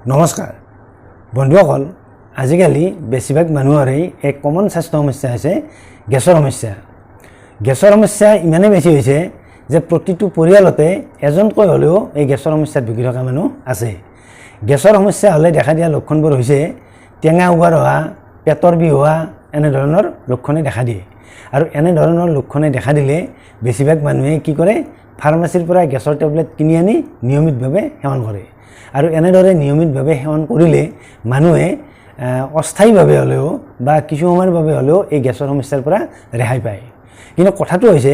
নমস্কাৰ বন্ধুসকল, আজিকালি বেছিভাগ মানুহৰেই এক কমন স্বাস্থ্য সমস্যা হৈছে গেছৰ সমস্যা। গেছৰ সমস্যা ইমানেই বেছি হৈছে যে প্ৰতিটো পৰিয়ালতে এজনকৈ হ'লেও এই গেছৰ সমস্যাত ভুগি থকা মানুহ আছে। গেছৰ সমস্যা হ'লে দেখা দিয়া লক্ষণবোৰ হৈছে টেঙা উগাৰ হোৱা, পেটৰ বিষ হোৱা, এনেধৰণৰ লক্ষণে দেখা দিয়ে। আৰু এনেধৰণৰ লক্ষণে দেখা দিলে বেছিভাগ মানুহে কি কৰে, ফাৰ্মাচীৰ পৰা গেছৰ টেবলেট কিনি আনি নিয়মিতভাৱে সেৱন কৰে। আৰু এনেদৰে নিয়মিতভাৱে সেৱন কৰিলে মানুহে অস্থায়ীভাৱে হ'লেও বা কিছু সময়ৰ বাবে হ'লেও এই গেছৰ সমস্যাৰ পৰা ৰেহাই পায়। কিন্তু কথাটো হৈছে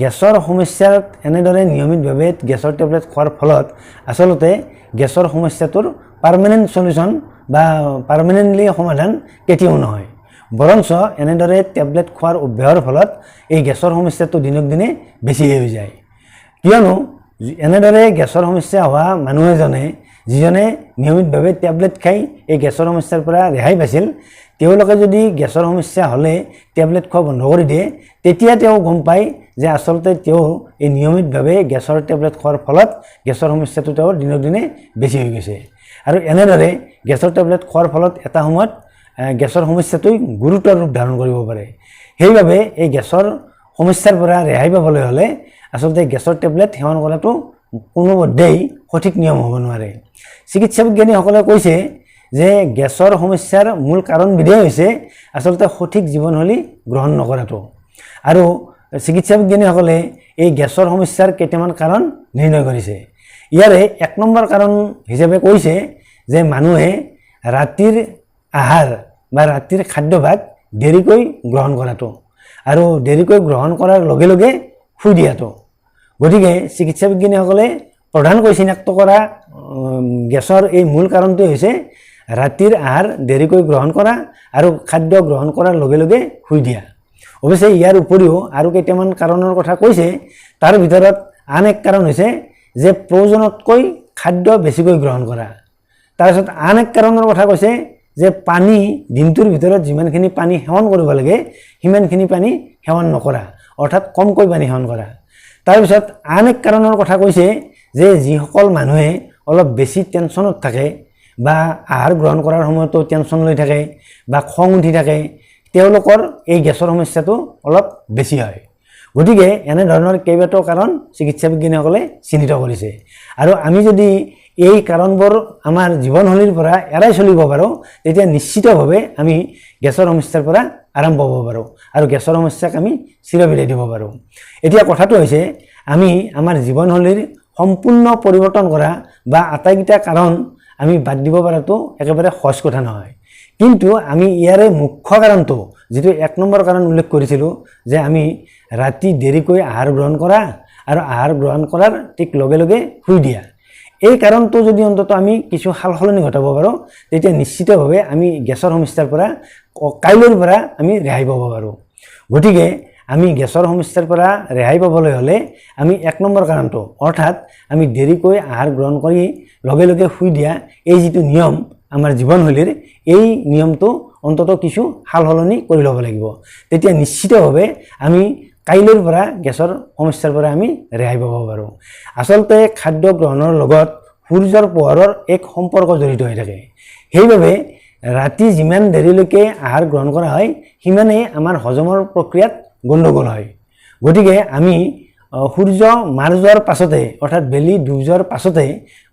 গেছৰ সমস্যাত এনেদৰে নিয়মিতভাৱে গেছৰ টেবলেট খোৱাৰ ফলত আচলতে গেছৰ সমস্যাটোৰ পাৰ্মানেণ্ট চলিউশ্যন বা পাৰ্মানেণ্টলি সমাধান কেতিয়াও নহয়। বৰঞ্চ এনেদৰে টেবলেট খোৱাৰ অভ্যাসৰ ফলত এই গেছৰ সমস্যাটো দিনক দিনে বেছি হৈ যায়। কিয়নো এনেদৰে গেছৰ সমস্যা হোৱা মানুহ এজনে যিজনে নিয়মিতভাৱে টেবলেট খাই এই গেছৰ সমস্যাৰ পৰা ৰেহাই পাইছিল, তেওঁলোকে যদি গেছৰ সমস্যা হ'লে টেবলেট খোৱা বন্ধ কৰি দিয়ে, তেতিয়া তেওঁ গম পায় যে আচলতে তেওঁ এই নিয়মিতভাৱে গেছৰ টেবলেট খোৱাৰ ফলত গেছৰ সমস্যাটো তেওঁৰ দিনক দিনে বেছি হৈ গৈছে। আৰু এনেদৰে গেছৰ টেবলেট খোৱাৰ ফলত এটা সময়ত গেছৰ সমস্যাটোই গুৰুতৰ ৰূপ ধাৰণ কৰিব পাৰে। সেইবাবে এই গেছৰ সমস্যাৰ পৰা ৰেহাই পাবলৈ হ'লে আচলতে গেছৰ টেবলেট সেৱন কৰাটো কোনোপধ্যেই সঠিক নিয়ম হ'ব নোৱাৰে। চিকিৎসা বিজ্ঞানীসকলে কৈছে যে গেছৰ সমস্যাৰ মূল কাৰণবিধেই হৈছে আচলতে সঠিক জীৱনশৈলী গ্ৰহণ নকৰাটো। আৰু চিকিৎসা বিজ্ঞানীসকলে এই গেছৰ সমস্যাৰ কেইটামান কাৰণ নিৰ্ণয় কৰিছে। ইয়াৰে 1 নম্বৰ কাৰণ হিচাপে কৈছে যে মানুহে ৰাতিৰ আহাৰ বা ৰাতিৰ খাদ্যভাগ দেৰিকৈ গ্ৰহণ কৰাটো আৰু দেৰিকৈ গ্ৰহণ কৰাৰ লগে লগে শুই দিয়াটো। গতিকে চিকিৎসা বিজ্ঞানীসকলে প্ৰধানকৈ চিনাক্ত কৰা গেছৰ এই মূল কাৰণটো হৈছে ৰাতিৰ আহাৰ দেৰিকৈ গ্ৰহণ কৰা আৰু খাদ্য গ্ৰহণ কৰাৰ লগে লগে শুই দিয়া। অৱশ্যে ইয়াৰ উপৰিও আৰু কেইটামান কাৰণৰ কথা কৈছে। তাৰ ভিতৰত আন এক কাৰণ হৈছে যে প্ৰয়োজনতকৈ খাদ্য বেছিকৈ গ্ৰহণ কৰা। তাৰপিছত আন এক কাৰণৰ কথা কৈছে যে পানী দিনটোৰ ভিতৰত যিমানখিনি পানী সেৱন কৰিব লাগে সিমানখিনি পানী সেৱন নকৰা, অৰ্থাৎ কমকৈ পানী সেৱন কৰা। তাৰপিছত আন এক কাৰণৰ কথা কৈছে যে যিসকল মানুহে অলপ বেছি টেনশ্যনত থাকে বা আহাৰ গ্ৰহণ কৰাৰ সময়তো টেনশ্যন লৈ থাকে বা খং উঠি থাকে, তেওঁলোকৰ এই গেছৰ সমস্যাটো অলপ বেছি হয়। গতিকে এনেধৰণৰ কেইবাটাও কাৰণ চিকিৎসা বিজ্ঞানীসকলে চিহ্নিত কৰিছে। আৰু আমি যদি এই কাৰণবোৰ আমাৰ জীৱনশৈলীৰ পৰা এৰাই চলিব পাৰোঁ, তেতিয়া নিশ্চিতভাৱে আমি গেছৰ সমস্যাৰ পৰা আৰাম পাব পাৰোঁ আৰু গেছৰ সমস্যাক আমি চিৰবিদায় দিব পাৰোঁ। এতিয়া কথাটো হৈছে আমি আমাৰ জীৱনশৈলীৰ সম্পূৰ্ণ পৰিৱৰ্তন কৰা বা আটাইকেইটা কাৰণ আমি বাদ দিব পৰাটো একেবাৰে সহজ কথা নহয়। কিন্তু আমি ইয়াৰে মুখ্য কাৰণটো, যিটো 1 নম্বৰ কাৰণ উল্লেখ কৰিছিলোঁ যে আমি ৰাতি দেৰিকৈ আহাৰ গ্ৰহণ কৰা আৰু আহাৰ গ্ৰহণ কৰাৰ ঠিক লগে লগে শুই দিয়া, এই কাৰণটো যদি অন্তত আমি কিছু সালসলনি ঘটাব পাৰোঁ, তেতিয়া নিশ্চিতভাৱে আমি গেছৰ সমস্যাৰ পৰা কাইলৈৰ পৰা আমি ৰেহাই পাব পাৰোঁ। গতিকে আমি গেছৰ সমস্যাৰ পৰা ৰেহাই পাবলৈ হ'লে আমি 1 নম্বৰ কাৰণটো, অৰ্থাৎ আমি দেৰিকৈ আহাৰ গ্ৰহণ কৰি লগে লগে শুই দিয়া এই যিটো নিয়ম আমাৰ জীৱনশৈলীৰ, এই নিয়মটো অন্তত কিছু সালসলনি কৰি ল'ব লাগিব। তেতিয়া নিশ্চিতভাৱে আমি কাইলৈৰ পৰা গেছৰ সমস্যাৰ পৰা আমি ৰেহাই পাব পাৰোঁ। আচলতে খাদ্য গ্ৰহণৰ লগত সূৰ্যৰ পোহৰৰ এক সম্পৰ্ক জড়িত হৈ থাকে। সেইবাবে ৰাতি যিমান দেৰিলৈকে আহাৰ গ্ৰহণ কৰা হয় সিমানেই আমাৰ হজমৰ প্ৰক্ৰিয়াত গণ্ডগোল হয়। গতিকে আমি সূৰ্য মাৰ যোৱাৰ পাছতে, অৰ্থাৎ বেলি ডুব যোৱাৰ পাছতে,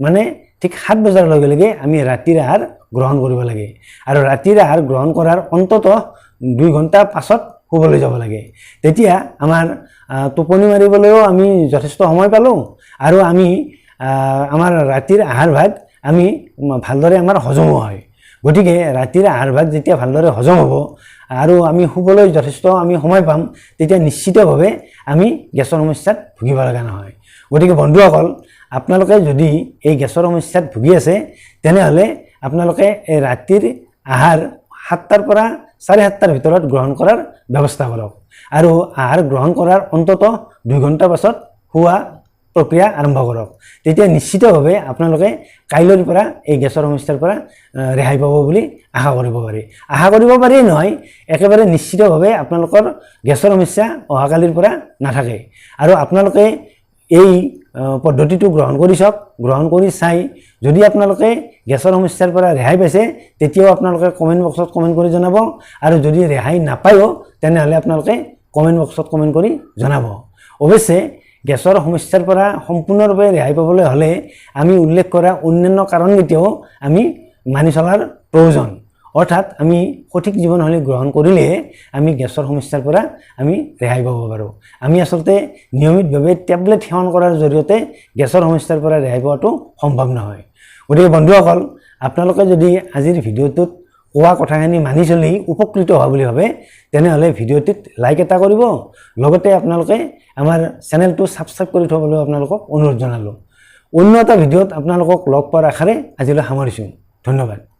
মানে ঠিক 7 বজাৰ লগে লগে আমি ৰাতিৰ আহাৰ গ্ৰহণ কৰিব লাগে। আৰু ৰাতিৰ আহাৰ গ্ৰহণ কৰাৰ অন্ততঃ 2 ঘণ্টা পাছত শুবলৈ যাব লাগে। তেতিয়া আমাৰ টোপনি মাৰিবলৈও আমি যথেষ্ট সময় পালোঁ আৰু আমি আমাৰ ৰাতিৰ আহাৰভাগ আমি ভালদৰে আমাৰ হজমো হয়। গতিকে ৰাতিৰ আহাৰভাগ যেতিয়া ভালদৰে হজম হ'ব আৰু আমি শুবলৈ যথেষ্ট আমি সময় পাম, তেতিয়া নিশ্চিতভাৱে আমি গেছৰ সমস্যাত ভুগিব লগা নহয়। গতিকে বন্ধুসকল, আপোনালোকে যদি এই গেছৰ সমস্যাত ভুগি আছে, তেনেহ'লে আপোনালোকে এই ৰাতিৰ আহাৰ 7টাৰ পৰা 7:30টাৰ ভিতৰত গ্ৰহণ কৰাৰ ব্যৱস্থা কৰক আৰু আহাৰ গ্ৰহণ কৰাৰ অন্ততঃ 2 ঘণ্টা পাছত শুৱা প্ৰক্ৰিয়া আৰম্ভ কৰক। তেতিয়া নিশ্চিতভাৱে আপোনালোকে কাইলৈৰ পৰা এই গেছৰ সমস্যাৰ পৰা ৰেহাই পাব বুলি আশা কৰিব পাৰি। আশা কৰিব পাৰিয়েই নহয়, একেবাৰে নিশ্চিতভাৱে আপোনালোকৰ গেছৰ সমস্যা অহাকালিৰ পৰা নাথাকে। আৰু আপোনালোকে এই পদ্ধতিটো গ্ৰহণ কৰি চাওক। গ্ৰহণ কৰি চাই যদি আপোনালোকে গেছৰ সমস্যাৰ পৰা ৰেহাই পাইছে তেতিয়াও আপোনালোকে কমেণ্ট বক্সত কমেণ্ট কৰি জনাব, আৰু যদি ৰেহাই নাপায়ও তেনেহ'লে আপোনালোকে কমেণ্ট বক্সত কমেণ্ট কৰি জনাব। অৱশ্যে গেছৰ সমস্যাৰ পৰা সম্পূৰ্ণৰূপে ৰেহাই পাবলৈ হ'লে আমি উল্লেখ কৰা অন্যান্য কাৰণকেইটাও আমি মানি চলাৰ প্ৰয়োজন। অৰ্থাৎ আমি সঠিক জীৱনশৈলী গ্ৰহণ কৰিলেহে আমি গেছৰ সমস্যাৰ পৰা আমি ৰেহাই পাব পাৰোঁ। আমি আচলতে নিয়মিতভাৱে টেবলেট সেৱন কৰাৰ জৰিয়তে গেছৰ সমস্যাৰ পৰা ৰেহাই পোৱাটো সম্ভৱ নহয়। গতিকে বন্ধুসকল, আপোনালোকে যদি আজিৰ ভিডিঅ'টোত কোৱা কথাখিনি মানি চলি উপকৃত হোৱা বুলি ভাবে তেনেহ'লে ভিডিঅ'টোত লাইক এটা কৰিব, লগতে আপোনালোকে আমাৰ চেনেলটো ছাবস্ক্ৰাইব কৰি থ'বলৈ আপোনালোকক অনুৰোধ জনালোঁ। অন্য এটা ভিডিঅ'ত আপোনালোকক লগ পোৱাৰ আশাৰে আজিলৈ সামৰিছোঁ। ধন্যবাদ।